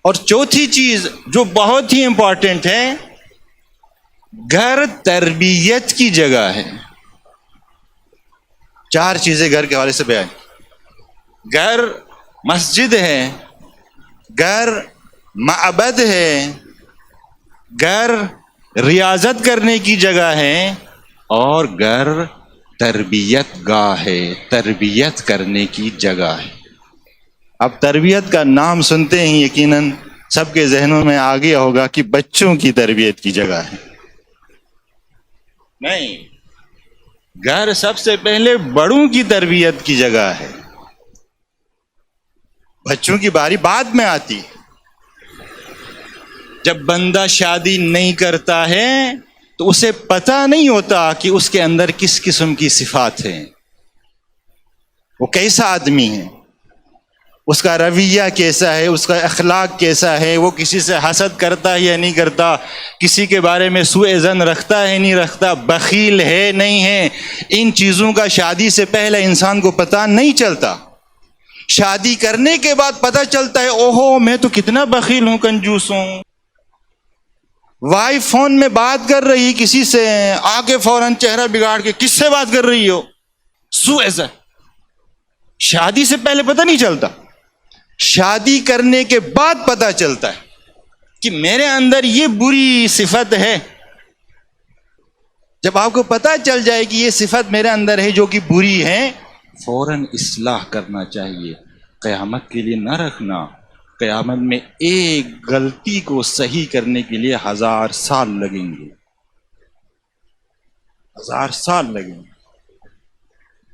اور چوتھی چیز جو بہت ہی امپورٹنٹ ہے، گھر تربیت کی جگہ ہے۔ چار چیزیں گھر کے حوالے سے بیان۔ گھر مسجد ہے، گھر معبد ہے، گھر ریاضت کرنے کی جگہ ہے، اور گھر تربیت گاہ ہے، تربیت کرنے کی جگہ ہے۔ اب تربیت کا نام سنتے ہی یقیناً سب کے ذہنوں میں آ گیا ہوگا کہ بچوں کی تربیت کی جگہ ہے۔ نہیں، گھر سب سے پہلے بڑوں کی تربیت کی جگہ ہے، بچوں کی باری بعد میں آتی۔ جب بندہ شادی نہیں کرتا ہے تو اسے پتہ نہیں ہوتا کہ اس کے اندر کس قسم کی صفات ہیں، وہ کیسا آدمی ہے، اس کا رویہ کیسا ہے، اس کا اخلاق کیسا ہے، وہ کسی سے حسد کرتا ہے یا نہیں کرتا، کسی کے بارے میں سوء ظن رکھتا ہے نہیں رکھتا، بخیل ہے نہیں ہے۔ ان چیزوں کا شادی سے پہلے انسان کو پتہ نہیں چلتا، شادی کرنے کے بعد پتہ چلتا ہے اوہو میں تو کتنا بخیل ہوں، کنجوس ہوں۔ وائف فون میں بات کر رہی کسی سے، آگے فوراً چہرہ بگاڑ کے کس سے بات کر رہی ہو، سوء ظن۔ شادی سے پہلے پتہ نہیں چلتا، شادی کرنے کے بعد پتہ چلتا ہے کہ میرے اندر یہ بری صفت ہے۔ جب آپ کو پتہ چل جائے کہ یہ صفت میرے اندر ہے جو کہ بری ہے، فوراً اصلاح کرنا چاہیے، قیامت کے لیے نہ رکھنا۔ قیامت میں ایک غلطی کو صحیح کرنے کے لیے 1000 سال لگیں گے، 1000 سال لگیں گے۔